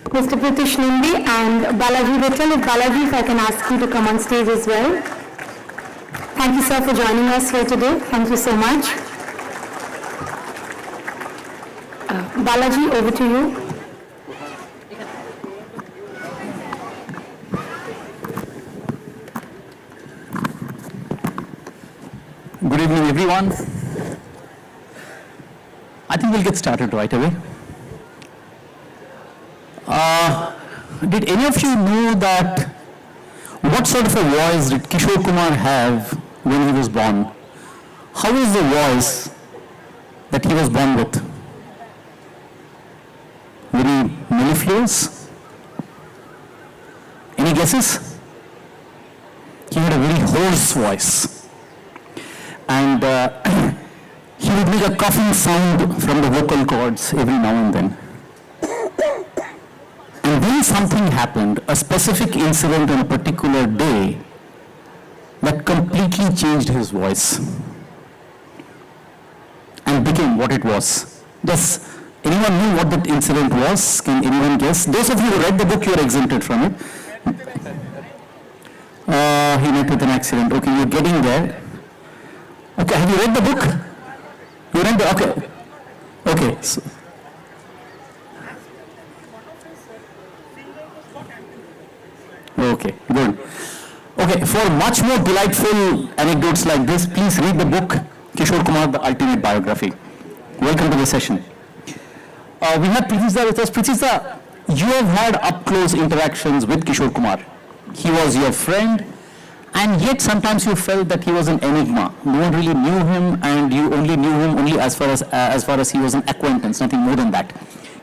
Mr. Pritish Nandy and Balaji Vittal. Balaji, if I can ask you to come on stage as well. Thank you, sir, for joining us here today. Thank you so much. Balaji, over to you. Good evening, everyone. I think we'll get started right away. Did any of you know that what sort of a voice did Kishore Kumar have when he was born? How is the voice that he was born with? Very mellifluous? Any guesses? He had a very hoarse voice. And he would make a coughing sound from the vocal cords every now and then. And then something happened, a specific incident on a particular day that completely changed his voice and became what it was. Does anyone know what that incident was? Can anyone guess? Those of you who read the book, you are exempted from it. He met with an accident. Okay, you're getting there. Okay, have you read the book? You read the, okay. Okay. So, okay, good. Okay, for much more delightful anecdotes like this, please read the book, Kishore Kumar, The Ultimate Biography. Welcome to the session. We have Pritishda with us. Pritishda, you have had up-close interactions with Kishore Kumar. He was your friend, and yet sometimes you felt that he was an enigma. No one really knew him, and you only knew him only as far as he was an acquaintance, nothing more than that.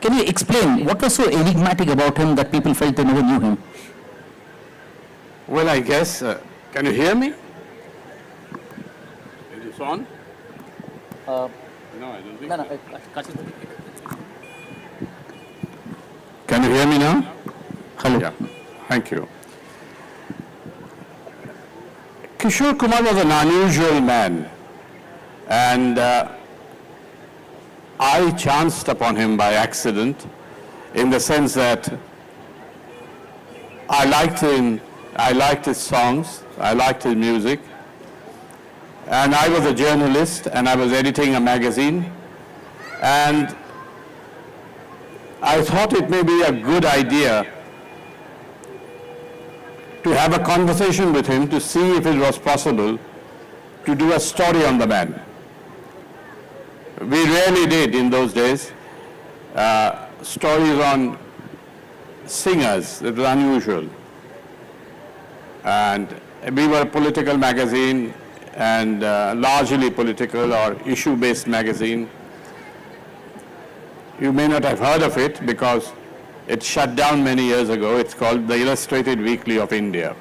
Can you explain what was so enigmatic about him that people felt they never knew him? Well, I guess, can you hear me? Is this on? No, I don't think so. Can you hear me now? Hello. Yeah, thank you. Kishore Kumar was an unusual man, and I chanced upon him by accident, in the sense that I liked him. I liked his songs, I liked his music, and I was a journalist and I was editing a magazine, and I thought it may be a good idea to have a conversation with him to see if it was possible to do a story on the man. We rarely did in those days stories on singers. It was unusual. And we were a political magazine, and largely political or issue-based magazine. You may not have heard of it because it shut down many years ago. It's called the Illustrated Weekly of India.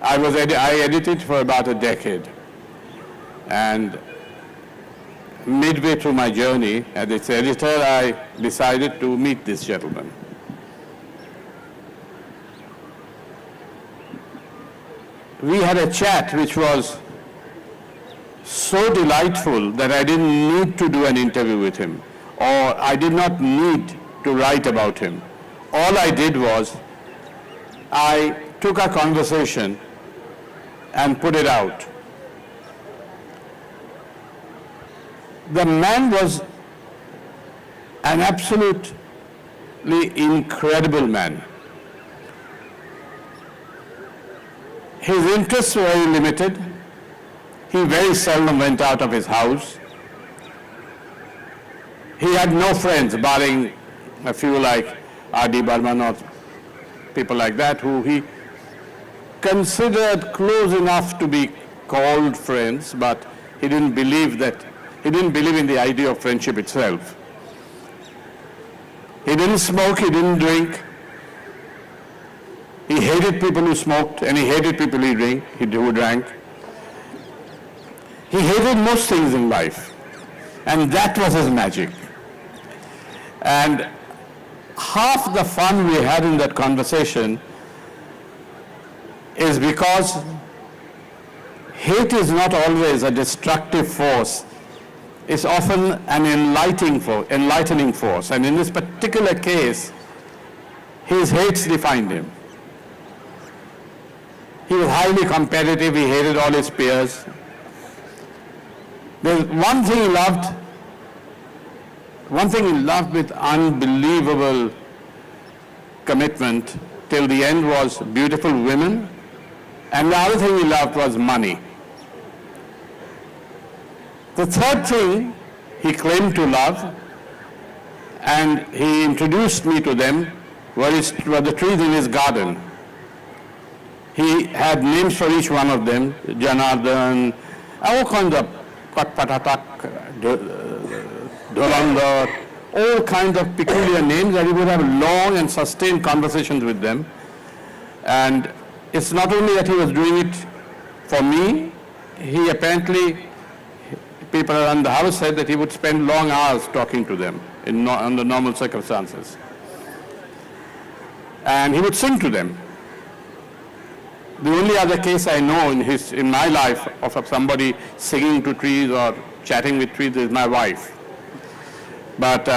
I edited for about a decade, and midway through my journey as its editor, I decided to meet this gentleman. We had a chat which was so delightful that I didn't need to do an interview with him, or I did not need to write about him. All I did was I took a conversation and put it out. The man was an absolutely incredible man. His interests were very limited. He very seldom went out of his house. He had no friends, barring a few like R.D. Burman or people like that, who he considered close enough to be called friends, but he didn't believe in the idea of friendship itself. He didn't smoke, he didn't drink. He hated people who smoked, and he hated people who drank. He hated most things in life, and that was his magic. And half the fun we had in that conversation is because hate is not always a destructive force is often an enlightening force. And in this particular case, his hates defined him. He was highly competitive, he hated all his peers. There's one thing he loved with unbelievable commitment till the end was beautiful women, and the other thing he loved was money. The third thing he claimed to love, and he introduced me to them, were the trees in his garden. He had names for each one of them, Janardhan, all kinds of Katpatatak, Dholandar, all kinds of peculiar names, and he would have long and sustained conversations with them. And it's not only that he was doing it for me, he apparently, people around the house said that he would spend long hours talking to them under normal circumstances. And he would sing to them. The only other case I know in my life of somebody singing to trees or chatting with trees is my wife. But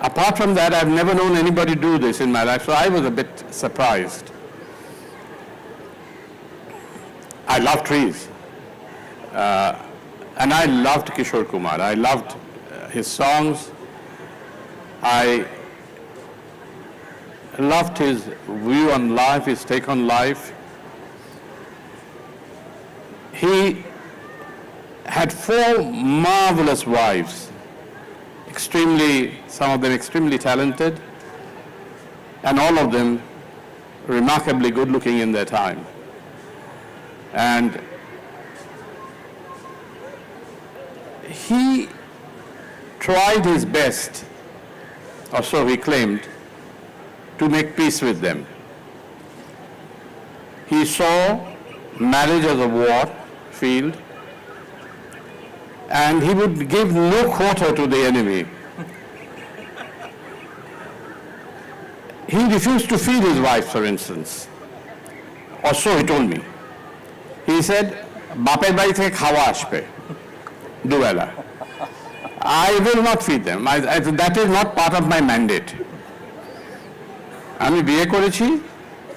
apart from that, I've never known anybody do this in my life, so I was a bit surprised. I love trees. And I loved Kishore Kumar. I loved his songs. I loved his view on life, his take on life. He had 4 marvelous wives, some of them extremely talented, and all of them remarkably good looking in their time. And he tried his best, or so he claimed, to make peace with them. He saw marriage as a war field, and he would give no quarter to the enemy. He refused to feed his wife, for instance, or so he told me. He said, "Baper bari theke khawa ashbe, duela. I will not feed them. That is not part of my mandate. আমি বিয়ে করেছি,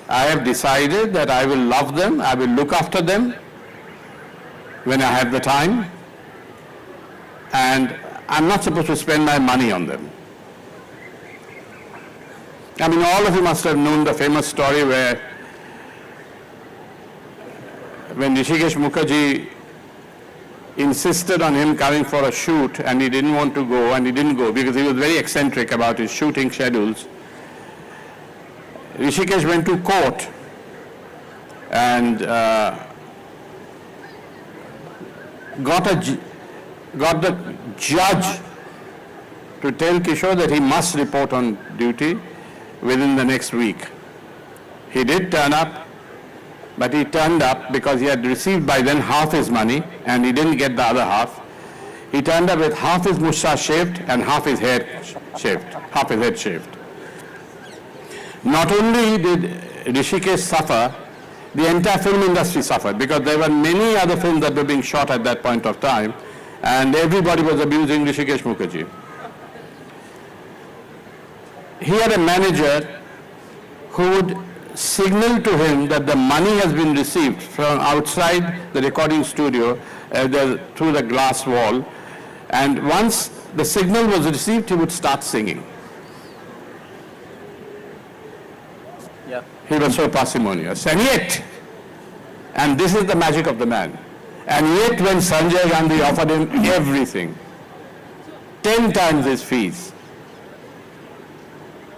I have decided that I will love them, I will look after them when I have the time, and I'm not supposed to spend my money on them." I mean, all of you must have known the famous story where when Rishikesh Mukherjee insisted on him coming for a shoot and he didn't want to go, and he didn't go because he was very eccentric about his shooting schedules. Rishikesh went to court and got the judge to tell Kishore that he must report on duty within the next week. He did turn up, but he turned up because he had received by then half his money and he didn't get the other half. He turned up with half his moustache shaved and half his head shaved. Not only did Rishikesh suffer, the entire film industry suffered because there were many other films that were being shot at that point of time, and everybody was abusing Rishikesh Mukherjee. He had a manager who would signal to him that the money has been received from outside the recording studio through the glass wall, and once the signal was received, he would start singing. He was so parsimonious. And yet, and this is the magic of the man, and yet when Sanjay Gandhi offered him everything, 10 times his fees,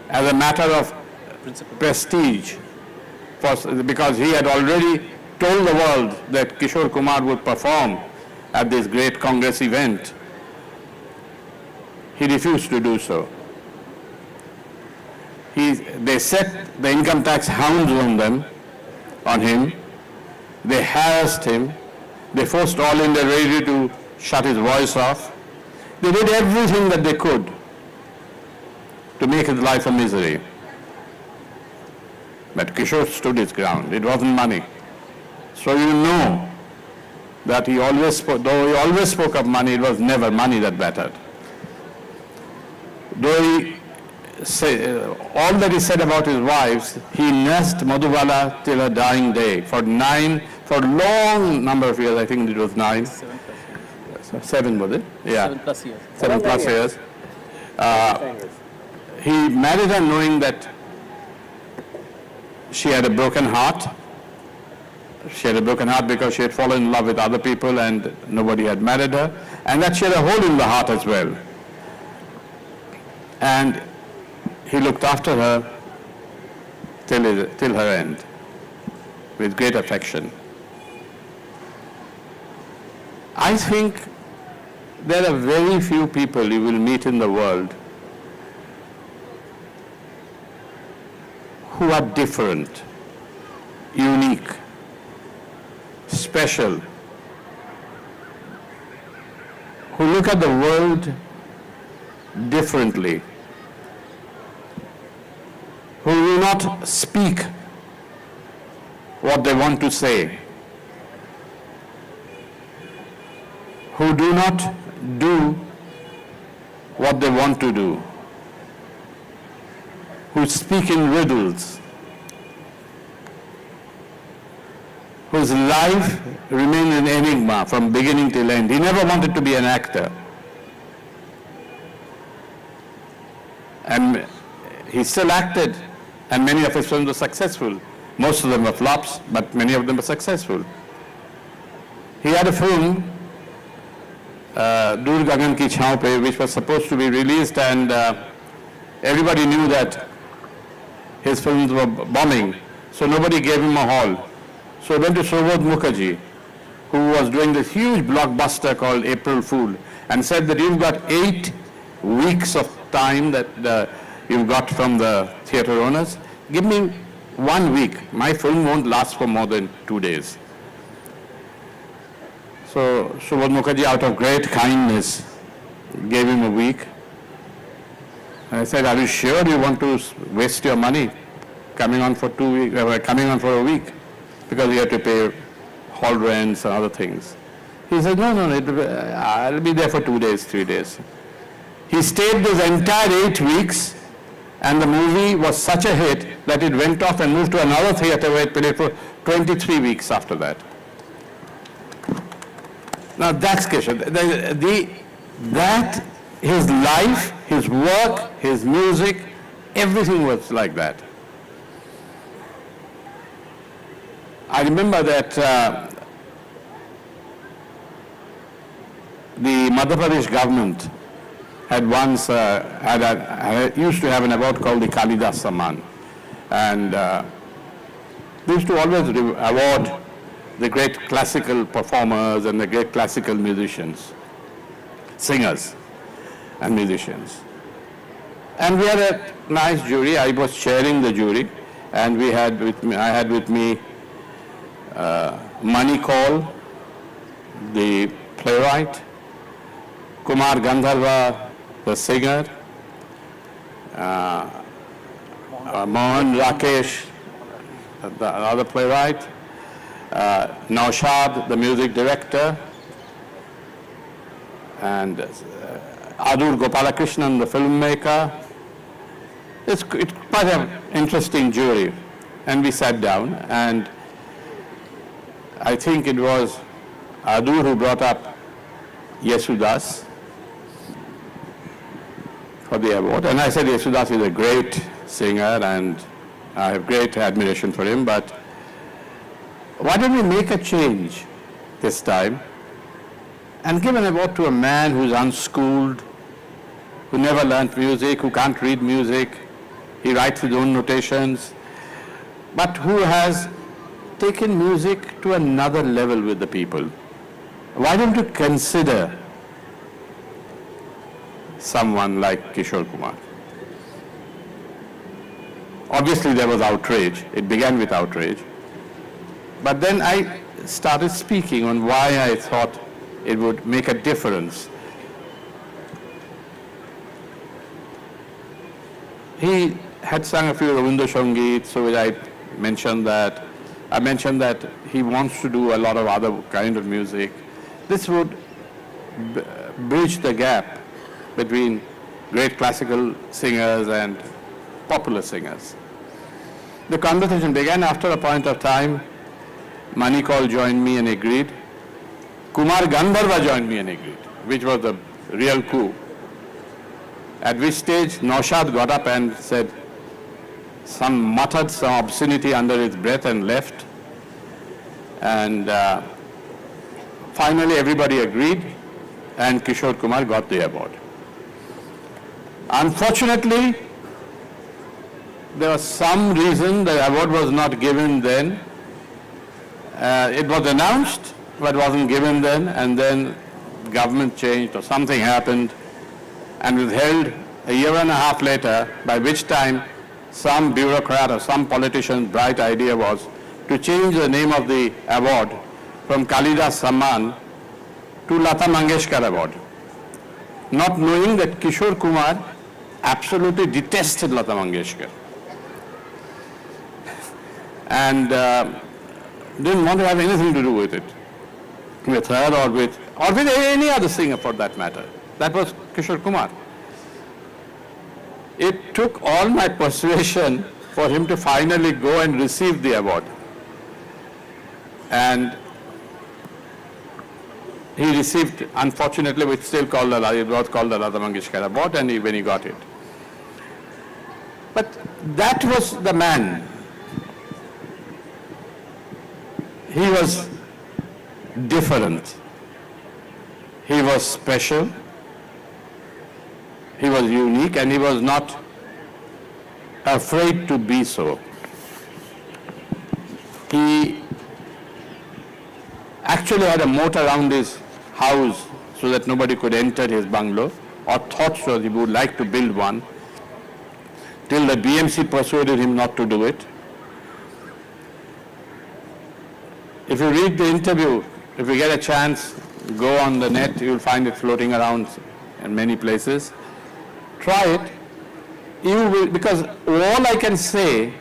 as a matter of prestige, because he had already told the world that Kishore Kumar would perform at this great Congress event, he refused to do so. They set the income tax hounds on him, they harassed him, they forced All India Radio to shut his voice off. They did everything that they could to make his life a misery. But Kishore stood his ground. It wasn't money. So you know that though he always spoke of money, it was never money that mattered. Though all that he said about his wives, he nursed Madhubala till her dying day for a long number of years. I think it was 9. 7 was it? Yeah. 7+ years. 7+ years. He married her knowing that she had a broken heart. She had a broken heart because she had fallen in love with other people and nobody had married her, and that she had a hole in the heart as well. And he looked after her till her end with great affection. I think there are very few people you will meet in the world who are different, unique, special, who look at the world differently, who will not speak what they want to say, who do not do what they want to do, who speak in riddles, whose life remained an enigma from beginning till end. He never wanted to be an actor. And he still acted, and many of his films were successful. Most of them were flops, but many of them were successful. He had a film, Dur Gagan Ki Chhaon Pe, which was supposed to be released, and everybody knew that his films were bombing, so nobody gave him a hall. So he went to Subodh Mukherjee, who was doing this huge blockbuster called April Fool, and said that you've got 8 weeks of time that you've got from the theatre owners. Give me 1 week. My film won't last for more than 2 days. So Subodh Mukherjee, out of great kindness, gave him a week. And I said, are you sure you want to waste your money coming on for 2 weeks, coming on for a week? Because you have to pay hall rents and other things. He said, no, I'll be there for 2 days, 3 days. He stayed this entire 8 weeks, and the movie was such a hit that it went off and moved to another theatre where it played for 23 weeks after that. Now that's Kishore. That, his life, his work, his music, everything was like that. I remember that the Madhya Pradesh government had once used to have an award called the Kalidas Samman, and they used to always award the great classical performers and the great classical musicians, singers and musicians. And we had a nice jury. I was chairing the jury, and I had with me Mani Kaul, the playwright, Kumar Gandharva, the singer, Mohan Rakesh, the other playwright, Naushad, the music director, and Adur Gopalakrishnan, the filmmaker. It's quite an interesting jury. And we sat down, and I think it was Adur who brought up Yesudas for the award. And I said Yesudas is a great singer, and I have great admiration for him, but why don't we make a change this time and give an award to a man who's unschooled, who never learnt music, who can't read music, he writes his own notations, but who has taken music to another level with the people. Why don't you consider someone like Kishore Kumar? Obviously there was outrage. It began with outrage. But then I started speaking on why I thought it would make a difference. He had sung a few Rabindra Sangeet, so I mentioned that. I mentioned that he wants to do a lot of other kind of music. This would bridge the gap between great classical singers and popular singers. The conversation began. After a point of time, Manikal joined me and agreed. Kumar Gandharva joined me and agreed, which was the real coup. At which stage, Naushad got up and said, muttered some obscenity under his breath and left. And finally everybody agreed and Kishore Kumar got the award. Unfortunately, there was some reason the award was not given then. It was announced, but wasn't given then, and then government changed or something happened and was held a year and a half later, by which time some bureaucrat or some politician's bright idea was to change the name of the award from Kalidas Samman to Lata Mangeshkar Award, not knowing that Kishore Kumar absolutely detested Lata Mangeshkar and didn't want to have anything to do with it, with her or with any other singer for that matter. That was Kishore Kumar. It took all my persuasion for him to finally go and receive the award. And he received, unfortunately, it was called the Lata Mangeshkar Award, and when he got it. But that was the man. He was different. He was special. He was unique, and he was not afraid to be so. He actually had a moat around his house so that nobody could enter his bungalow, or thought so. He would like to build one, till the BMC persuaded him not to do it. If you read the interview, if you get a chance, go on the net, you'll find it floating around in many places. Try it. You will, because all I can say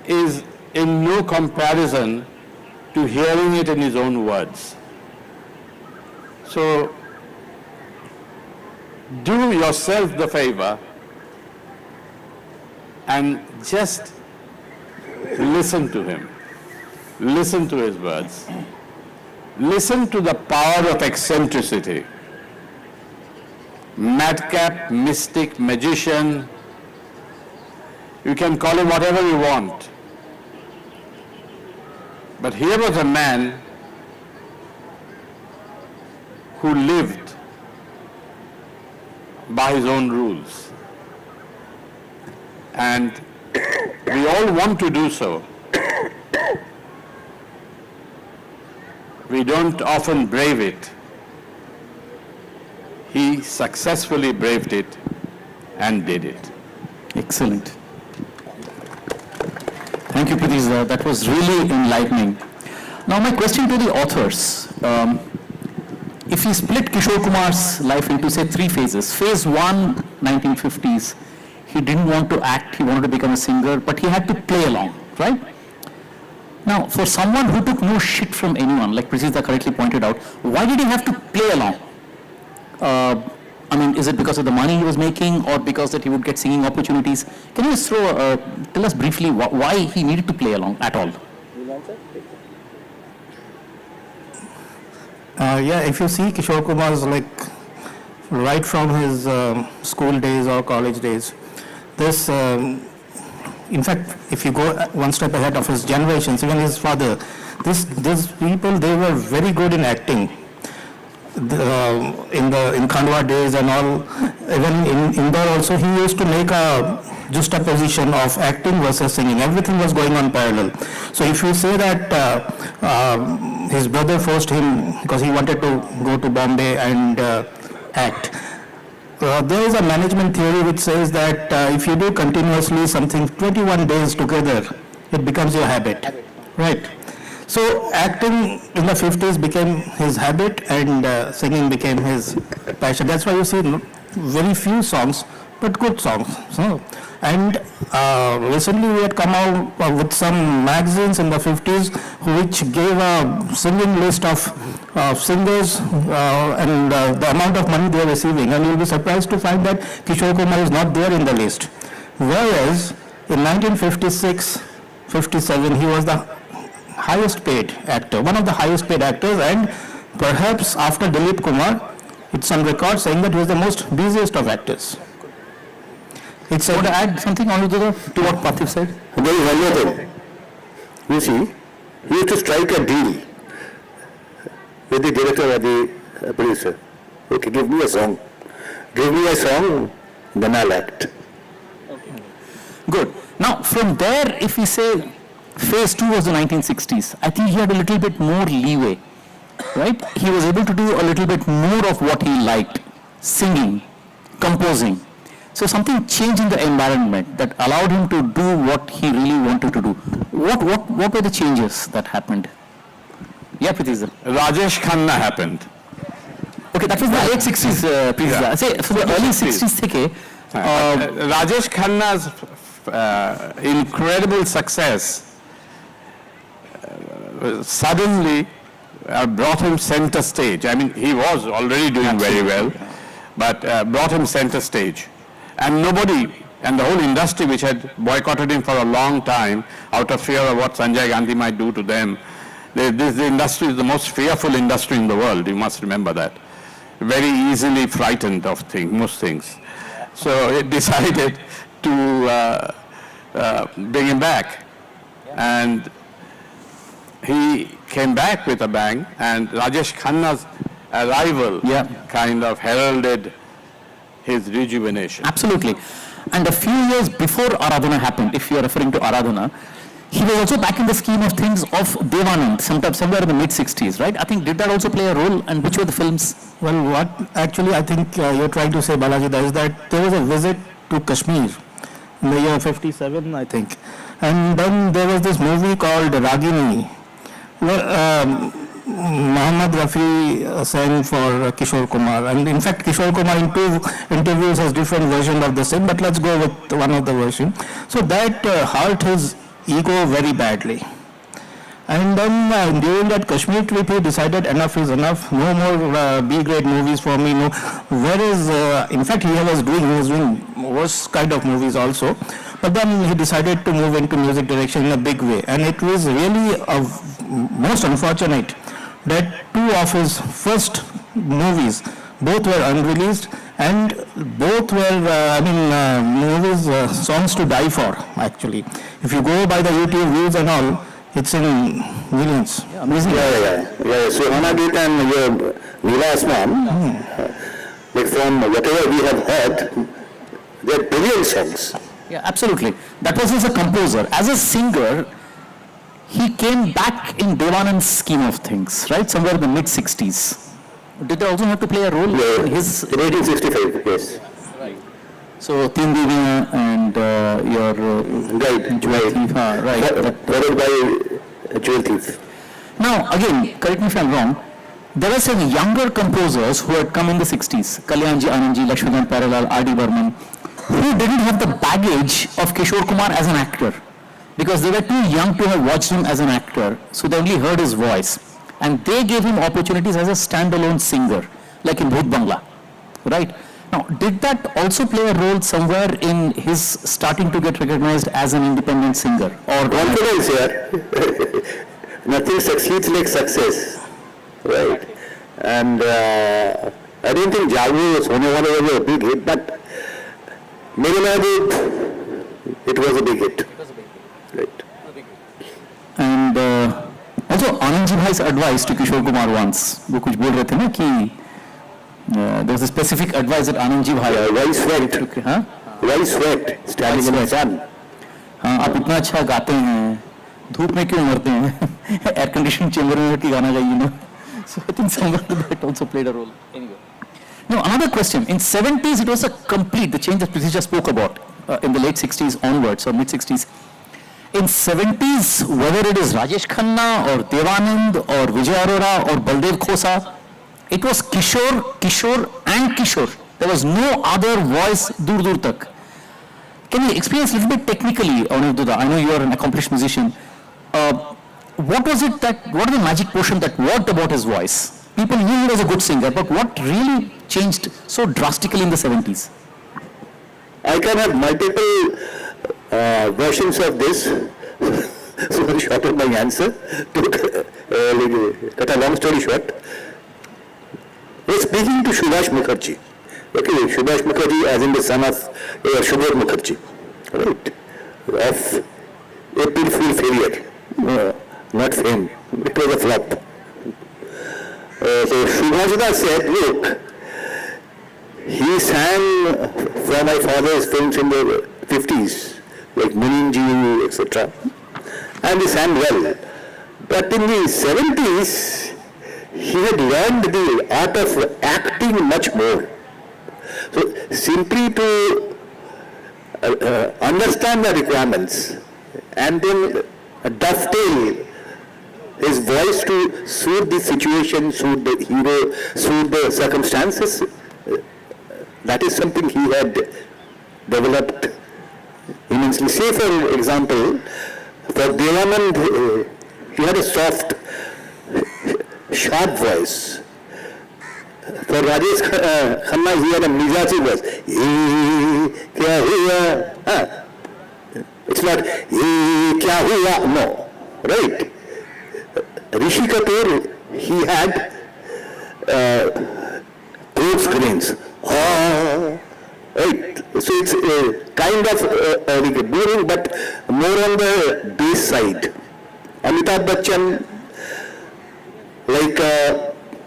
is in no comparison to hearing it in his own words. So do yourself the favor and just listen to him. Listen to his words. Listen to the power of eccentricity. Madcap, mystic, magician, you can call him whatever you want. But here was a man who lived by his own rules. And we all want to do so. We don't often brave it. He successfully braved it and did it. Excellent. Thank you, Pritish. That was really enlightening. Now, my question to the authors. If we split Kishore Kumar's life into, say, 3 phases. Phase 1, 1950s, he didn't want to act, he wanted to become a singer, but he had to play along, right? Now, for someone who took no shit from anyone, like Pritish correctly pointed out, why did he have to play along? I mean, is it because of the money he was making, or because that he would get singing opportunities? Can you just tell us briefly why he needed to play along at all? Yeah, if you see Kishore Kumar's, like, right from his school days or college days, this, in fact, if you go one step ahead of his generations, even his father, these people, they were very good in acting. In Khandwa days and all, even in Indore also, he used to make a juxtaposition of acting versus singing. Everything was going on parallel. So if you say that his brother forced him because he wanted to go to Bombay and act, there is a management theory which says that if you do continuously something 21 days together, it becomes your habit, right? So acting in the 50s became his habit, and singing became his passion. That's why you see very few songs but good songs. So, and recently we had come out with some magazines in the 50s which gave a singing list of singers and the amount of money they are receiving, and you'll be surprised to find that Kishore Kumar is not there in the list. Whereas in 1956, 57, he was the highest paid actor, one of the highest paid actors, and perhaps after Dilip Kumar, it's on record saying that he was the most busiest of actors. Want to add something, Anirudha, to what Parthiv said? There is one more thing. You see, he used to strike a deal with the director or the producer. Okay, give me a song. Give me a song, then I'll act. Good. Now, from there, if we say phase 2 was the 1960s, I think he had a little bit more leeway, right? He was able to do a little bit more of what he liked, singing, composing. So something changed in the environment that allowed him to do what he really wanted to do. What were the changes that happened? Yeah, Pritish. Rajesh Khanna happened. Okay, that was the late 60s, Pritish. Yeah. Say, for the early 60s, theke, Rajesh Khanna's incredible success suddenly brought him center stage. I mean, he was already doing very well, but brought him center stage. And nobody, and the whole industry which had boycotted him for a long time out of fear of what Sanjay Gandhi might do to them, the industry is the most fearful industry in the world, you must remember that. Very easily frightened of most things. So it decided to bring him back. And he came back with a bang, and Rajesh Khanna's arrival kind of heralded his rejuvenation. Absolutely. And a few years before Aradhana happened, if you are referring to Aradhana, he was also back in the scheme of things of Devanand, somewhere in the mid-60s, right? I think, did that also play a role, and which were the films? Well, what actually I think you're trying to say, Balaji, is that there was a visit to Kashmir in the year 57, I think. And then there was this movie called Ragini, where Muhammad Rafi sang for Kishore Kumar. And in fact, Kishore Kumar in 2 interviews has different versions of the same, but let's go with one of the versions. So that hurt his ego very badly. And then during that Kashmir trip, he decided enough is enough, no more B-grade movies for me. No. Whereas, in fact, he was doing worse kind of movies also. But then he decided to move into music direction in a big way. And it was really most unfortunate that 2 of his first movies, both were unreleased, and both were, movies, songs to die for, actually. If you go by the YouTube views and all, it's in millions. Yeah, amazing. Yeah. So, Anagit and your Vilas man, like from whatever we have heard, they're brilliant songs. Yeah, absolutely. That was as a composer. As a singer, he came back in Devanand's scheme of things, right? Somewhere in the mid-60s. Did they also have to play a role? Yeah, in 1865, yes. Right. So, Teen Deviyan and your... Right. Followed by Jewel Thief. Now, again, correct me if I'm wrong, there were some younger composers who had come in the 60s, Kalyanji Anandji, Lakshmikant Paralal, R.D. Burman, who didn't have the baggage of Kishore Kumar as an actor, because they were too young to have watched him as an actor, so they only heard his voice. And they gave him opportunities as a standalone singer, like in Bhoot Bangla, right? Now, did that also play a role somewhere in his starting to get recognized as an independent singer? Or confidence here. Nothing succeeds like success, right? And I don't think Jagu was was a big hit, but it was a big hit. Right. And also Anandji Bhai's advice to Kishore Kumar once, वो कुछ बोल रहे थे ना कि there was a specific advice that Anandji Bhai. Why sweat? Why sweat? Standing in the sun. हाँ, आप इतना अच्छा गाते हैं, धूप में क्यों मरते हैं? Air conditioned chamber में बैठ के गाना गाइए ना. So I think somewhere that also played a role. Anyway. Now another question. In 70s it was a complete, the change that Pritish just spoke about in the late 60s onwards or mid 60s. In 70s, whether it is Rajesh Khanna or Devanand or Vijay Arora or Baldev Khosa, it was Kishore and Kishore There was no other voice dur dur tak. Can you explain a little bit technically, Anirudha? I know you are an accomplished musician. What was it what is the magic portion that worked about his voice? People knew he was a good singer, but what really changed so drastically in the 70s? I can have multiple versions of this. So short of my answer. To cut a long story short, I was speaking to Subhash Mukherjee. Okay, Subhash Mukherjee as in the son of Subodh Mukherjee, right? Of April Fool failure, not fame. It was a flop. So Subhash said, look, he sang for my father's films in the 50s, like Muninji, etc. And he sang well. But in the 70s, he had learned the art of acting much more. So simply to understand the requirements and then dovetail his voice to suit the situation, suit the hero, suit the circumstances, that is something he had developed immensely. Say for example, for Devanand, he had a soft, sharp voice. For Rajesh Khanna, he had a mizaji voice. Kya hua? It's not kya hua, no, right? Rishi Kapoor, he had throat screens. Right. So it's kind of boring, but more on the bass side. Amitabh Bachchan, like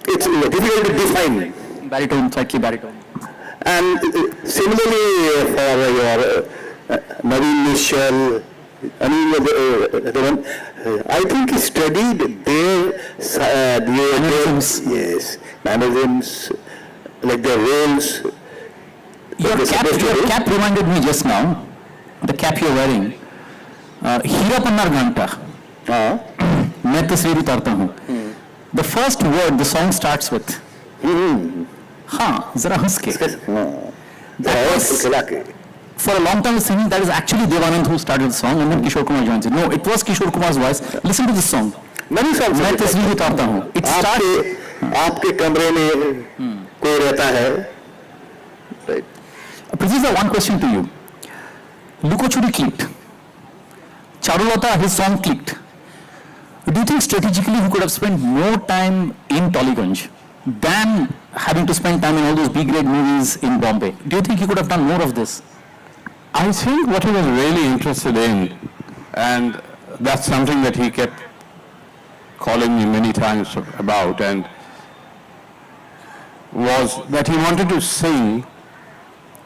it's difficult to define. Baritone, slightly baritone. And similarly for your Naveen Mishal, I mean, I think he studied their Mannerisms. yes, mannerisms, like their roles. Your cap reminded me just now, the cap you're wearing. Hira Pannar Ghanta. मैं तस्वीर उतारता हूँ. The first word the song starts with. हाँ, जरा हंस के. For a long time singing, that is actually Devanand who started the song, and then Kishore Kumar joins it. No, it was Kishore Kumar's voice. Listen to this song. Many songs. मैं तस्वीर उतारता हूँ. It starts. आपके कमरे में कोई रहता है. Right. Pritish, one question to you. Lukochuri clicked. Charulata, his song clicked. Do you think strategically he could have spent more time in Tollygunj than having to spend time in all those B-grade movies in Bombay? Do you think he could have done more of this? I think what he was really interested in, and that's something that he kept calling me many times about, and was that he wanted to sing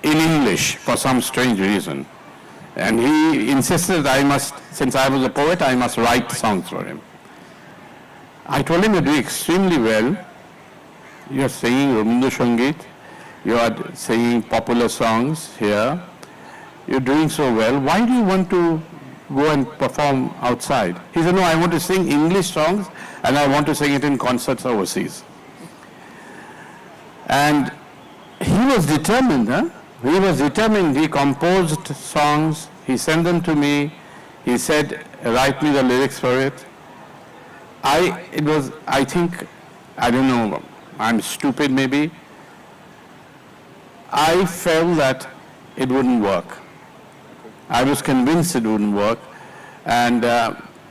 in English for some strange reason. And he insisted I must, since I was a poet, I must write songs for him. I told him, you do extremely well. You are singing Rabindra Sangeet. You are singing popular songs here. You're doing so well. Why do you want to go and perform outside? He said, no, I want to sing English songs and I want to sing it in concerts overseas. And he was determined, huh? He was determined. He composed songs. He sent them to me. He said, write me the lyrics for it. I think, I don't know, I'm stupid maybe. I felt that it wouldn't work. I was convinced it wouldn't work. And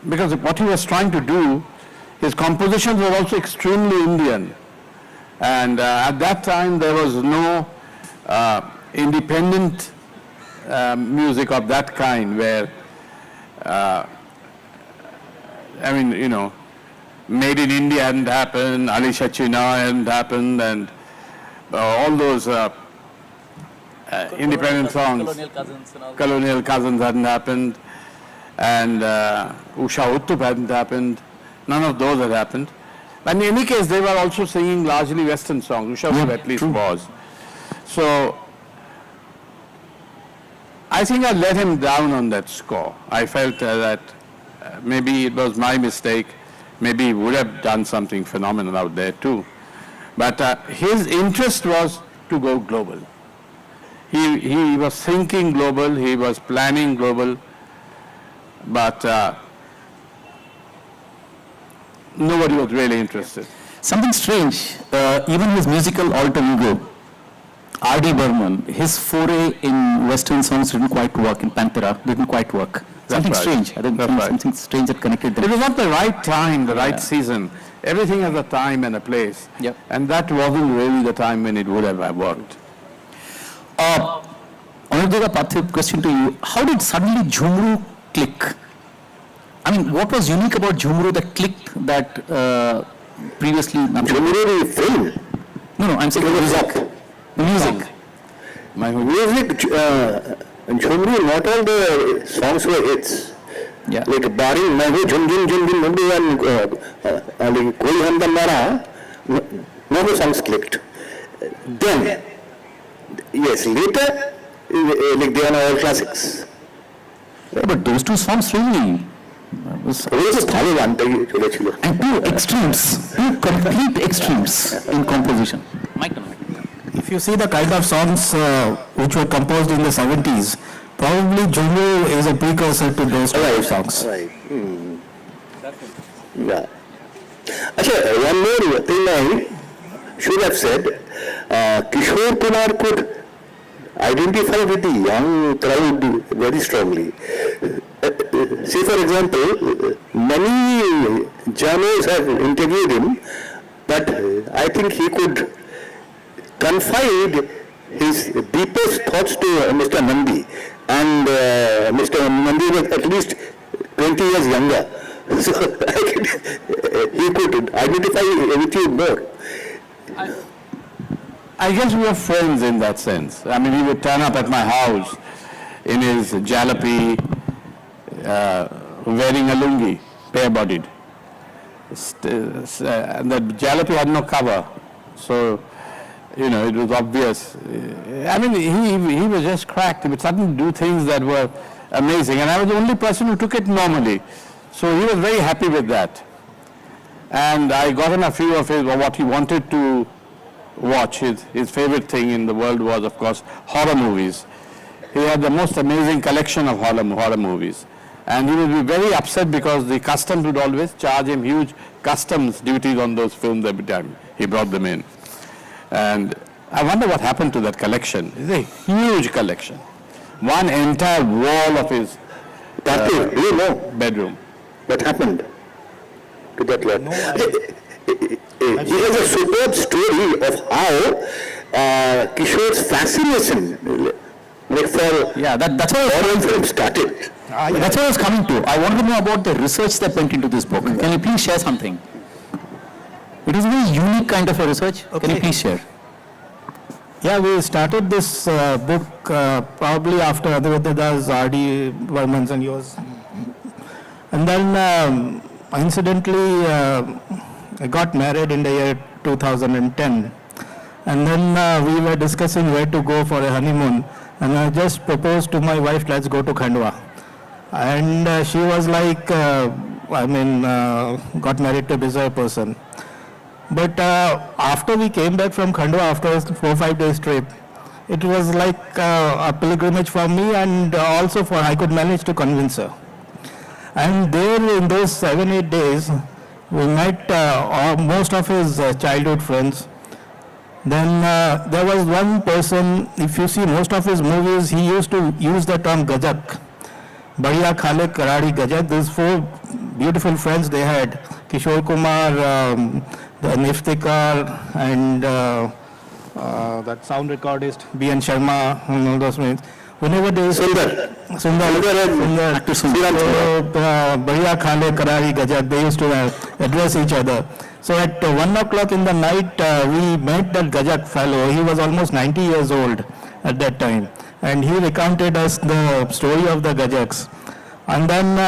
because what he was trying to do, his compositions were also extremely Indian. And at that time, there was no independent music of that kind where, I mean, you know, Made in India hadn't happened, Alisha China hadn't happened, and all those independent songs, Colonial Cousins hadn't happened, and Usha Uttup hadn't happened. None of those had happened. But in any case, they were also singing largely Western songs. Usha Uttup at least was. So I think I let him down on that score. I felt that maybe it was my mistake. Maybe he would have done something phenomenal out there too. But his interest was to go global. He was thinking global, he was planning global, but nobody was really interested. Something strange, even his musical alter ego, R.D. Burman, his foray in Western songs didn't quite work, in Panthera didn't quite work. Something right. strange. I think That's right. something strange that connected them. It was not the right time, the right season. Everything has a time and a place. Yep. And that wasn't really the time when it would have worked. Anirudha, Parthiv, question to you. How did suddenly Jhumru click? I mean, what was unique about Jhumru that clicked that previously? Jhumru the film. No, I'm saying the music. The music. My music, Jhumru, not all the songs were hits. Yeah. Like barring Mahu Jhum Jhum Jhum Jhum Mundu and like Koi Hamda Mara, no more songs clicked. Then, yes, later, like they are all classics. Yeah, but those two songs really was, and two extremes, two complete extremes in composition. If you see the kind of songs which were composed in the 70s, probably Jhumru is a precursor to those kind of songs. Right. Yeah. Achha, one more thing I should have said. Kishore Kumar could identify with the young crowd very strongly. Say, for example, many journalists have interviewed him, but I think he could confide his deepest thoughts to Mr. Nandy, and Mr. Nandy was at least 20 years younger, so he could identify with you more. I guess we were friends in that sense. I mean, he would turn up at my house in his jalopy, wearing a lungi, bare-bodied. And the jalopy had no cover, so, you know, it was obvious. I mean, he was just cracked. He would suddenly do things that were amazing, and I was the only person who took it normally. So he was very happy with that. And I got him a few of his, what he wanted to watch. His favorite thing in the world was, of course, horror movies. He had the most amazing collection of horror movies. And he would be very upset because the customs would always charge him huge customs duties on those films every time he brought them in. And I wonder what happened to that collection. It's a huge collection. One entire wall of his Parthiv, do you know bedroom. what happened to that lot? He has a superb story of how Kishore's fascination like for Yeah, that's what horror film started. that's what I was coming to. I want to know about the research that went into this book. Can you please share something? It is a very unique kind of a research. Can you please share? Yeah, we started this book probably after Anirudha's, R.D. Burman's and yours. And then incidentally, I got married in the year 2010. And then we were discussing where to go for a honeymoon. And I just proposed to my wife, let's go to Khandwa. And she was like, got married to a bizarre person. But after we came back from Khandwa after a 4-5 days trip, it was like a pilgrimage for me, and also for I could manage to convince her. And there in those 7-8 days, we met most of his childhood friends. Then there was one person, if you see most of his movies, he used to use the term Gajak. Badiya Khale Karadi Gajak. These 4 beautiful friends they had. Kishore Kumar, the Niftikar, and that sound recordist, B.N. Sharma, and all those names. Whenever they Sundar, Badiya Khale Karadi Gajak, they used to address each other. So at 1 o'clock in the night, we met that Gajak fellow. He was almost 90 years old at that time. And he recounted us the story of the Gajaks. And then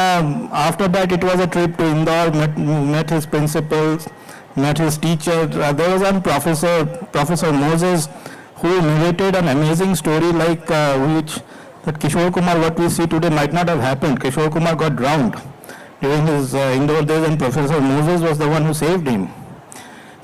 after that, it was a trip to Indore, met his principals, met his teacher. There was one Professor Moses, who narrated an amazing story like which that Kishore Kumar, what we see today, might not have happened. Kishore Kumar got drowned during his Indore days, and Professor Moses was the one who saved him.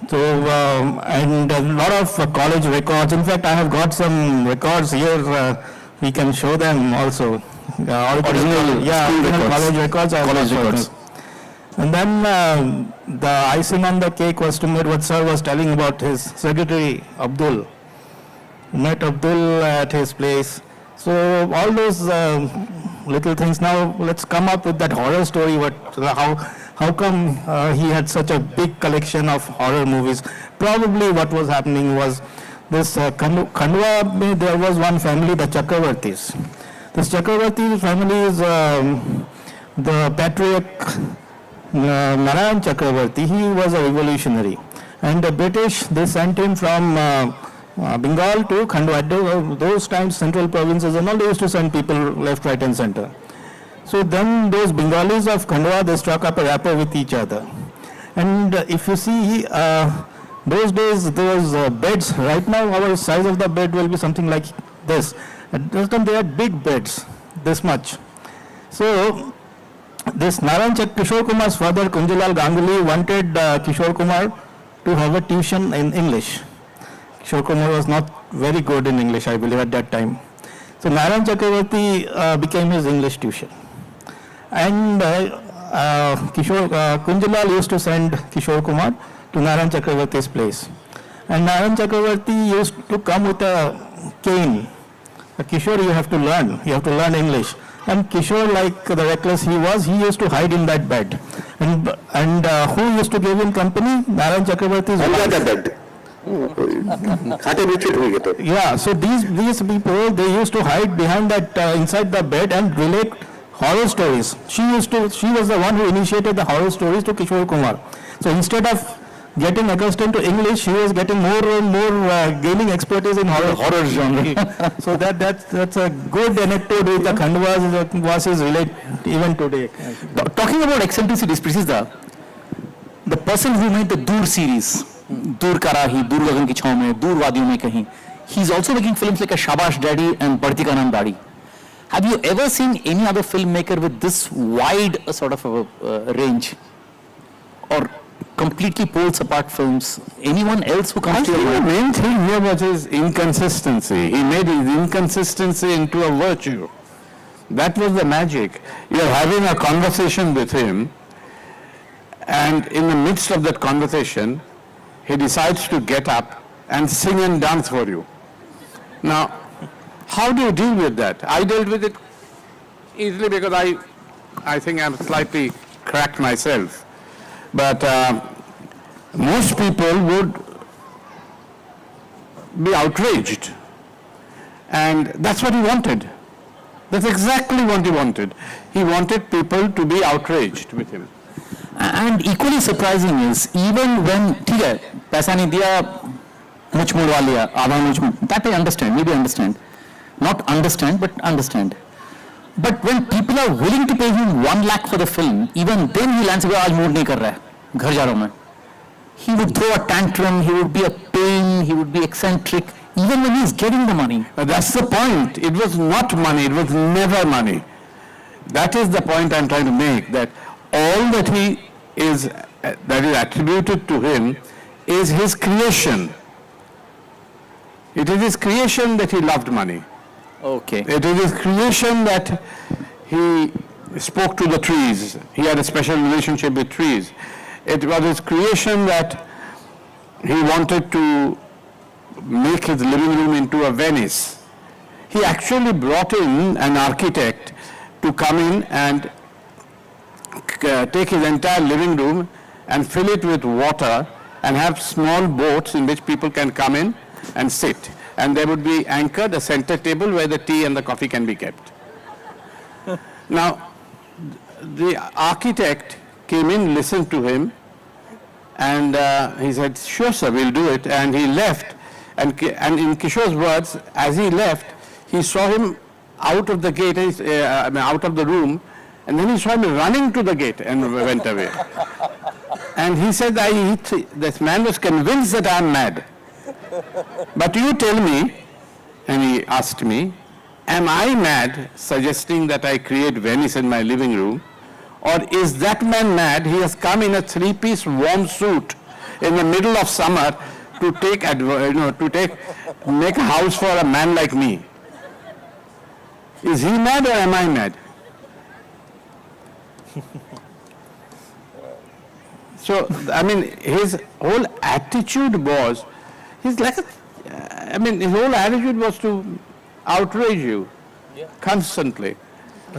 So, and a lot of college records. In fact, I have got some records here. We can show them also. Original school records. College records. College records. And then the icing on the cake was to meet what sir was telling about his secretary, Abdul. Met Abdul at his place. So all those little things. Now let's come up with that horror story. How come he had such a big collection of horror movies? Probably what was happening was this Khandwa, there was one family, the Chakravartis. This Chakravarti family is the patriarch Narayan Chakravarti. He was a revolutionary. And the British, they sent him from Bengal to Khandwa. Those times, central provinces and all, they used to send people left, right and center. So then those Bengalis of Khandwa, they struck up a rapport with each other. And if you see, those days, those beds, right now our size of the bed will be something like this. At those time they had big beds, this much. So this Kishore Kumar's father, Kunjalal Ganguly, wanted Kishore Kumar to have a tuition in English. Kishore Kumar was not very good in English, I believe, at that time. So Narayan Chakravarti became his English tuition. And Kunjalal used to send Kishore Kumar to Narayan Chakravarti's place. And Narayan Chakravarti used to come with a cane. Kishore, you have to learn English. And Kishore, like the reckless he was, he used to hide in that bed. And who used to give him company? Narayan Chakravarti's wife. Yeah, so these people, they used to hide behind that, inside the bed and relate horror stories. She was the one who initiated the horror stories to Kishore Kumar. So instead of getting accustomed to English, she was getting more and more gaining expertise in horror genre. So that's a good anecdote with the Khandwas relate even today. Talking about eccentricities, Pritish, the person who made the Dhar series, Dur Karahi, Dur Gagan Ki Chhaw Mein, Dur Wadiyon Mein Kahin, he's also making films like a Shabash Daddy and Badti Ka Naam Dadi. Have you ever seen any other filmmaker with this wide sort of a range? Or completely poles apart films? Anyone else who comes to your mind? The main thing here was his inconsistency. He made his inconsistency into a virtue. That was the magic. You're having a conversation with him, and in the midst of that conversation, he decides to get up and sing and dance for you. Now, how do you deal with that? I dealt with it easily because I think I'm slightly cracked myself. But most people would be outraged. And that's what he wanted. That's exactly what he wanted. He wanted people to be outraged with him. And equally surprising is, even when, ठीक है, पैसा नहीं दिया, मुझ मोड़वा लिया, आधा मुझ, that I understand, maybe understand. Not understand, but understand. But when people are willing to pay him 1 lakh for the film, even then he lands, आज मूड नहीं कर रहा है, घर जा रहा हूँ मैं. He would throw a tantrum, he would be a pain, he would be eccentric, even when he's getting the money. That's the point. It was not money, it was never money. That is the point I'm trying to make, that all that is attributed to him is his creation. It is his creation that he loved money. Okay. It is his creation that he spoke to the trees. He had a special relationship with trees. It was his creation that he wanted to make his living room into a Venice. He actually brought in an architect to come in and take his entire living room and fill it with water and have small boats in which people can come in and sit. And there would be anchored a center table where the tea and the coffee can be kept. Now, the architect came in, listened to him, and he said, sure sir, we'll do it. And he left. And in Kishore's words, as he left, he saw him out of the gate, out of the room, and then he saw him running to the gate and went away. And he said, this man was convinced that I am mad. But you tell me, and he asked me, am I mad suggesting that I create Venice in my living room? Or is that man mad? He has come in a 3-piece warm suit in the middle of summer to make a house for a man like me. Is he mad or am I mad? So, I mean, his whole attitude was, his whole attitude was to outrage you constantly.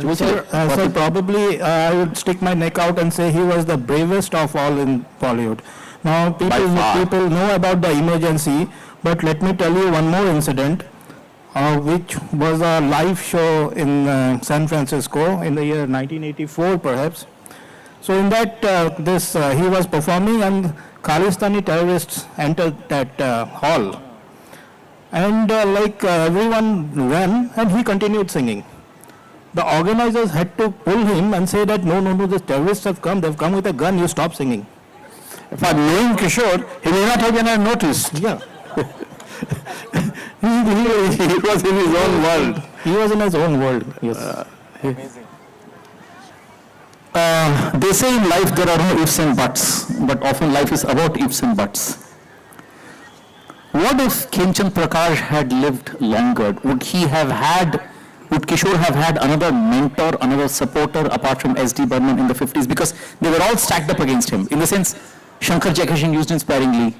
So probably I would stick my neck out and say he was the bravest of all in Bollywood. Now people know about the emergency, but let me tell you one more incident, which was a live show in San Francisco in the year 1984 perhaps. So in that, he was performing and Khalistani terrorists entered that hall. And everyone ran and he continued singing. The organizers had to pull him and say that no, the terrorists have come, they've come with a gun, you stop singing. For knowing Kishore, he may not have even noticed. Yeah. He was in his own world. He was in his own world, yes. Amazing. They say in life there are no ifs and buts, but often life is about ifs and buts. What if Khemchand Prakash had lived longer? Would Kishore have had another mentor, another supporter apart from S.D. Burman in the 50s? Because they were all stacked up against him. In the sense, Shankar Jaikishan used him sparingly,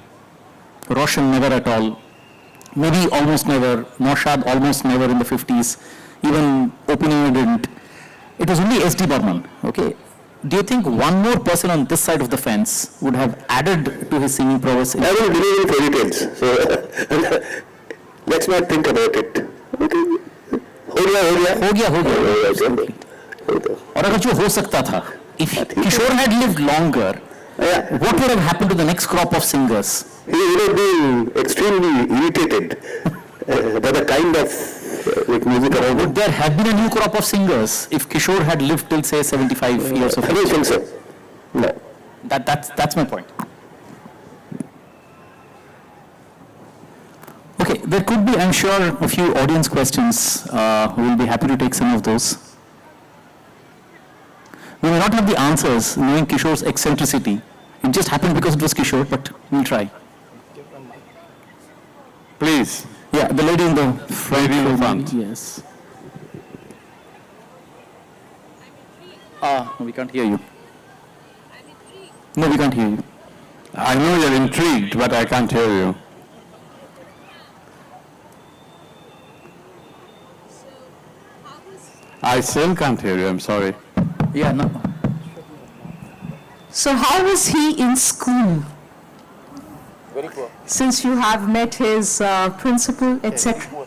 Roshan never at all, maybe almost never, Naushad almost never in the 50s, even Opinion didn't. It was only S.D. Burman, okay? Do you think one more person on this side of the fence would have added to his singing prowess? I don't believe in fairy tales, so let's not think about it. Okay. हो गया और अगर जो हो सकता था, if Kishore had lived longer, what would have happened to the next crop of singers? He would have been extremely irritated by the kind of music around him. Would there have been a new crop of singers if Kishore had lived till say 75 years of age? I don't think so. No. That's my point. Okay, there could be, I'm sure, a few audience questions. We will be happy to take some of those. We may not have the answers, knowing Kishore's eccentricity. It just happened because it was Kishore, but we'll try. Please. Yeah, the lady in the front. Lady in the front. Yes. No, we can't hear you. No, we can't hear you. I know you're intrigued, but I can't hear you. I still can't hear you, I'm sorry. Yeah, no. So how was he in school? Very poor. Since you have met his principal, etc.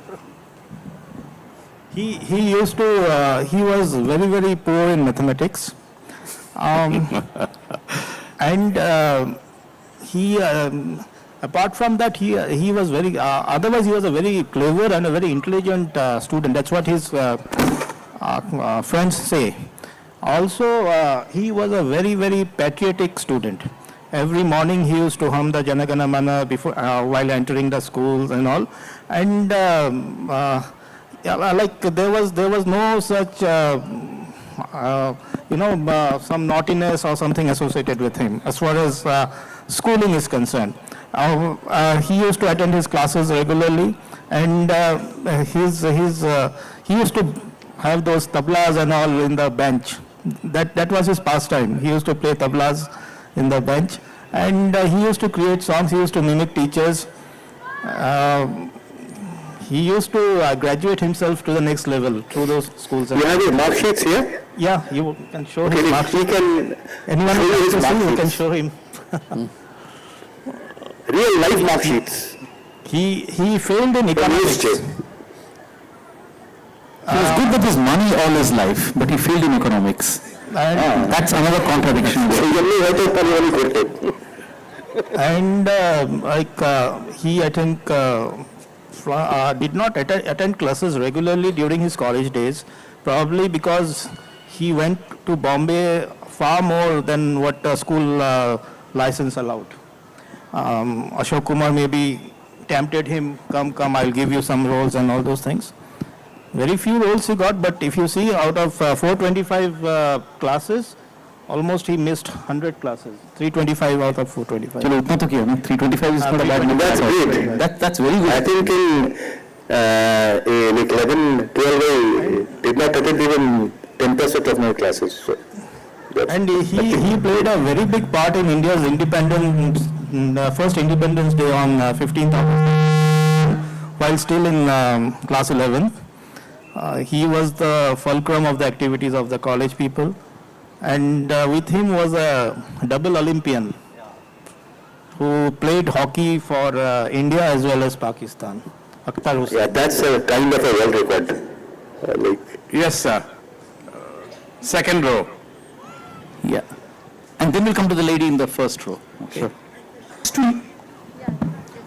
He used to, he was very, very poor in mathematics. And he, apart from that, he was very, otherwise he was a very clever and a very intelligent student. That's what his friends say. Also, he was a very, very patriotic student. Every morning he used to hum the Jana Gana Mana before, while entering the schools and all. And there was no such, some naughtiness or something associated with him as far as schooling is concerned. He used to attend his classes regularly, and he used to have those tablas and all in the bench. That was his pastime. He used to play tablas in the bench, and he used to create songs. He used to mimic teachers. He used to graduate himself to the next level through those schools. You have your mark sheets here? Yeah, you can show his mark He sheet. can Anyone show who you wants his to mark see, you can sheets. show him. Real life mark sheets. He failed in economics. He was good with his money all his life, but he failed in economics. And That's another contradiction. And he, I think, did not attend classes regularly during his college days, probably because he went to Bombay far more than what school license allowed. Ashok Kumar maybe tempted him, come, I'll give you some roles and all those things. Very few roles he got, but if you see, out of 425 classes, Almost he missed 100 classes, 325 out of 425. चलो उतना तो किया ना 325 is not a bad number. That's great. That's very good. I think in like 11, 12, I did not attend even 10% of my classes. So that's- And he played a very big part in India's independence, first Independence Day on 15th August, while still in class 11. He was the fulcrum of the activities of the college people, and with him was a double Olympian who played hockey for India as well as Pakistan, Akhtar Hussain. Yeah, that's a kind of a world record. Like, Yes, sir. Second row. Yeah. And then we'll come to the lady in the first row. Okay.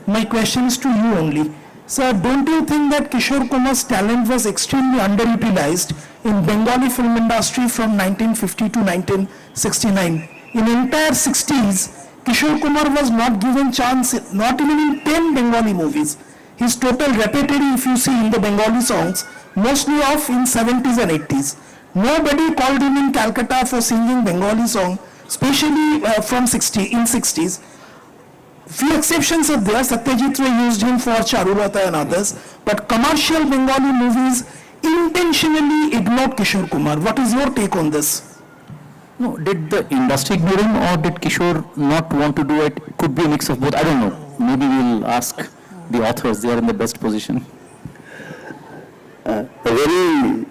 My question is to you only. Sir, don't you think that Kishore Kumar's talent was extremely underutilized in Bengali film industry from 1950 to 1969? In entire 60s, Kishore Kumar was not given chance, not even in 10 Bengali movies. His total repertoire, if you see in the Bengali songs, mostly of in 70s and 80s. Nobody called him in Calcutta for singing Bengali song, especially from 60s. Few exceptions are there. Satyajit Ray used him for Charulata and others, but commercial Bengali movies intentionally ignored Kishore Kumar. What is your take on this? No, did the industry ignore him or did Kishore not want to do it? Could be a mix of both. I don't know. Maybe we'll ask the authors. They are in the best position. very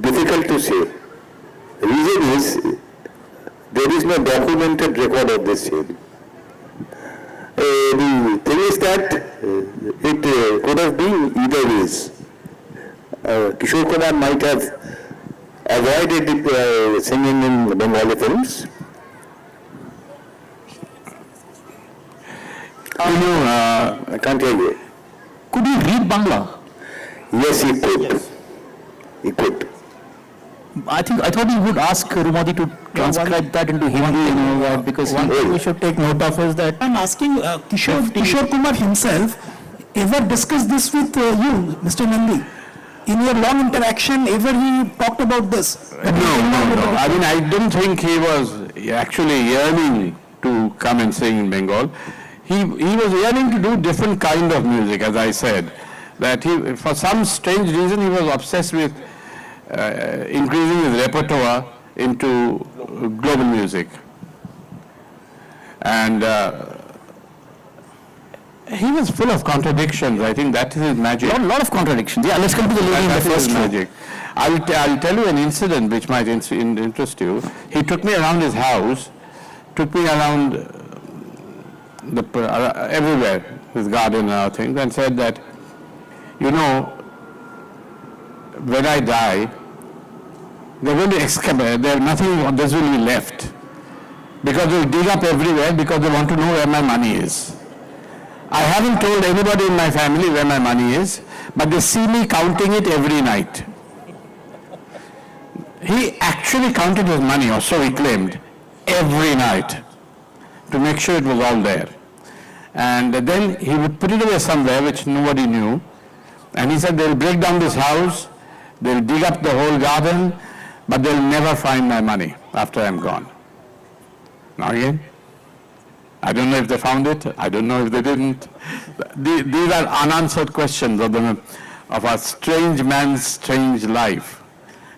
difficult to say. Reason is, there is no documented record of this scene. The thing is that it could have been either ways. Kishore Kumar might have avoided singing in Bengali films. I can't hear you. Could you read Bangla? Yes, he could. He could. I thought you would ask Rumadi to transcribe that into Hindi and all that because One thing we should take note of is that I'm asking Kishore Kumar himself, ever discussed this with you, Mr. Nandy? In your long interaction, ever he talked about this? No. I mean, I didn't think he was actually yearning to come and sing in Bengal. He was yearning to do different kind of music, as I said. That he, for some strange reason, he was obsessed with increasing his repertoire into global music. And he was full of contradictions. I think that is his magic. a lot of contradictions. Yeah, let's come to the lady in the That is first his row. magic. I'll tell you an incident which might interest you. He took me around his house, took me around everywhere, his garden and other things, and said that, you know, when I die, they're going to excavate, there's nothing, this will be left. Because they'll dig up everywhere because they want to know where my money is. I haven't told anybody in my family where my money is, but they see me counting it every night. He actually counted his money, or so he claimed, every night to make sure it was all there. And then he would put it away somewhere which nobody knew. And he said they'll break down this house, they'll dig up the whole garden, but they'll never find my money after I'm gone. Now again, I don't know if they found it, I don't know if they didn't. These are unanswered questions of a strange man's strange life.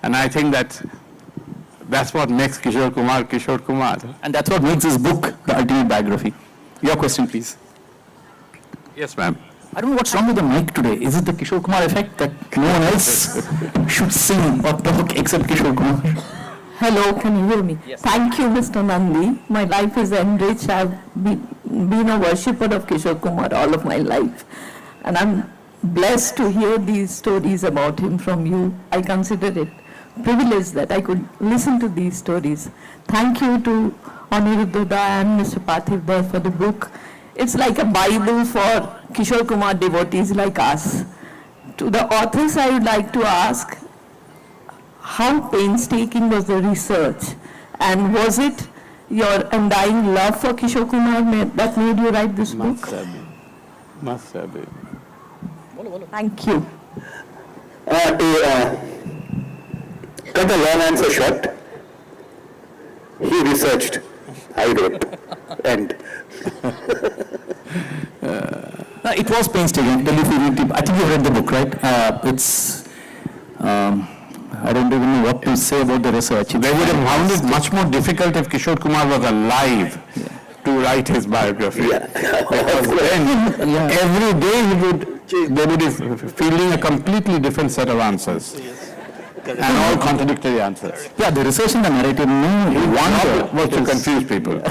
And I think that's what makes Kishore Kumar. And that's what makes his book the ultimate biography. Your question, please. Yes, ma'am. I don't know what's wrong with the mic today. Is it the Kishore Kumar effect that no one else should sing or talk except Kishore Kumar? Hello, can you hear me? Yes. Thank you, Mr. Nandi. My life is enriched. I've been a worshipper of Kishore Kumar all of my life. And I'm blessed to hear these stories about him from you. I consider it privilege that I could listen to these stories. Thank you to Anirudha and Mr. Parthiv there for the book. It's like a Bible for Kishore Kumar devotees like us. To the authors, I would like to ask, how painstaking was the research? And was it your undying love for Kishore Kumar that made you write this book? Must have been. Thank you. To cut a long answer short, He researched, I wrote, and It was painstaking. I think you read the book, right? I don't even know what to say about the research. They would have found it much more difficult if Kishore Kumar was alive to write his biography. Because then every day they would be fielding a completely different set of answers. And all contradictory answers. Yeah, the research and the narrative, no wonder Was to confuse people.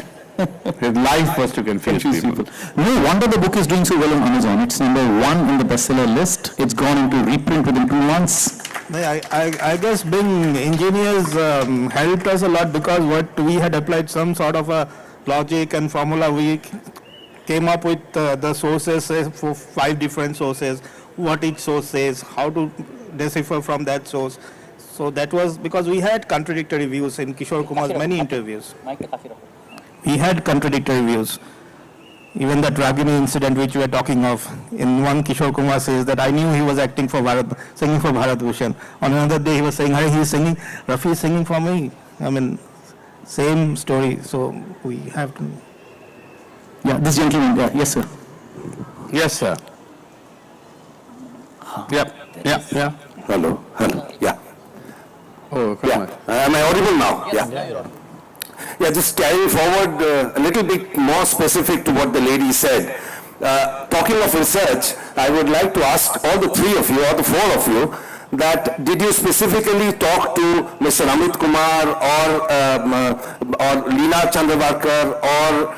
His life was to confuse people. No wonder the book is doing so well on Amazon. It's number 1 in the bestseller list. It's gone into reprint within 2 months. I guess being engineers helped us a lot, because what we had applied some sort of a logic and formula. We came up with the sources for 5 different sources, what each source says, how to decipher from that source. So that was because we had contradictory views in Kishore Kumar's many interviews. We had contradictory views. Even that Ragini incident which we were talking of, in one Kishore Kumar says that I knew he was acting for singing for Bharat Bhushan. On another day he was saying, hey, he's singing, Rafi is singing for me. I mean, same story. So we have to. Yeah, this gentleman, yes sir. Yes, sir. Yep. Yeah. hello, yeah. Oh, come on. Am I audible now? Yeah, just carrying forward a little bit more specific to what the lady said. Talking of research, I would like to ask all the 3 of you, or the 4 of you, that did you specifically talk to Mr. Amit Kumar or Leela Chandravarkar or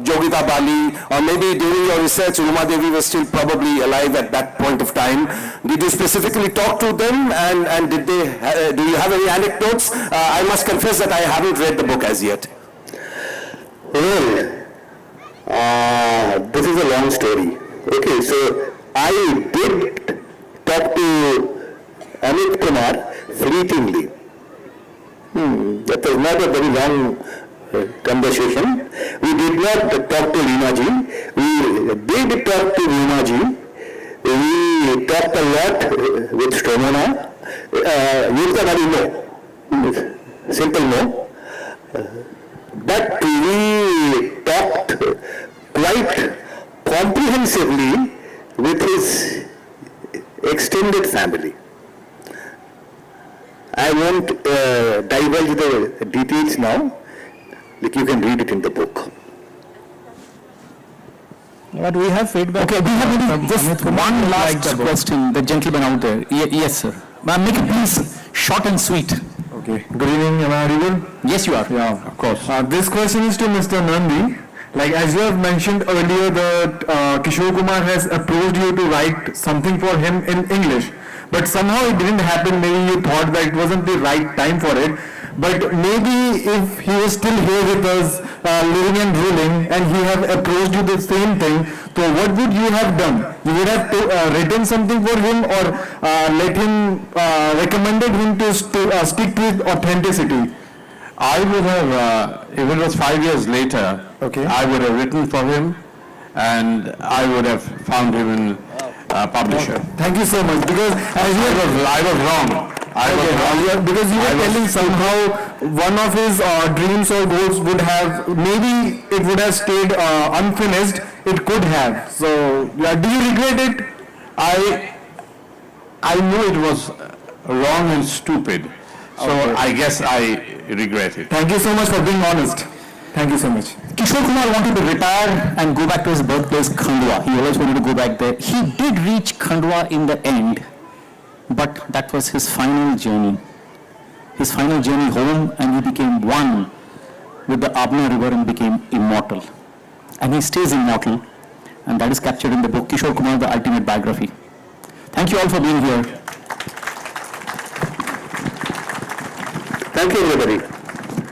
Jogita Bali, or maybe during your research Uma Devi was still probably alive at that point of time? Did you specifically talk to them, and did they? Do you have any anecdotes? I must confess that I haven't read the book as yet. Well, this is a long story. Okay, so I did talk to Amit Kumar fleetingly. That was not a very long conversation. We did not talk to Reema ji. We did talk to Reema ji. We talked a lot with Stromona. Yurta Bari no. Simple no. But we talked quite comprehensively with his extended family. I won't divulge the details now. Like, you can read it in the book. But we have feedback. Okay, we have just one last question, the gentleman out there. Yes sir. Make it please short and sweet. Okay. Good evening, am I audible? Yes you are. Yeah, of course. This question is to Mr. Nandy. Like, as you have mentioned earlier, that Kishore Kumar has approached you to write something for him in English, but somehow it didn't happen. Maybe you thought that it wasn't the right time for it. But maybe if he was still here with us, living and ruling, and he have approached you the same thing, so what would you have done? You would have written something for him, or let him, recommended him to stick to his authenticity? I would have, if it was 5 years later, Okay. I would have written for him, and I would have found him in publisher. Thank you so much, because as you I was wrong. because you were telling somehow one of his dreams or goals would have, maybe it would have stayed unfinished, it could have. So, yeah, do you regret it? I knew it was wrong and stupid, so Okay. I guess I regret it. Thank you so much for being honest. Thank you so much. Kishore Kumar wanted to retire and go back to his birthplace, Khandwa. He always wanted to go back there. He did reach Khandwa in the end, but that was his final journey. His final journey home, and he became one with the Abna river and became immortal. And he stays immortal, and that is captured in the book Kishore Kumar, The Ultimate Biography. Thank you all for being here. Thank you, everybody.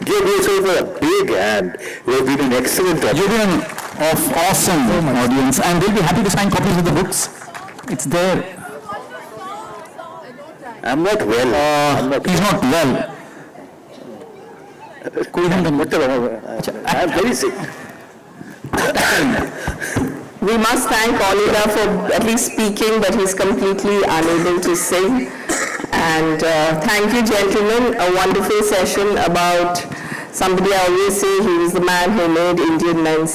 Give yourself a big hand. You have been an excellent job. You've been of awesome audience, and they'll be happy to sign copies of the books. It's there. I'm not well. He's not well. I'm very sick. We must thank Oliver for at least speaking, but he's completely unable to sing. And thank you, gentlemen. A wonderful session about somebody I always say he was the man who made Indian men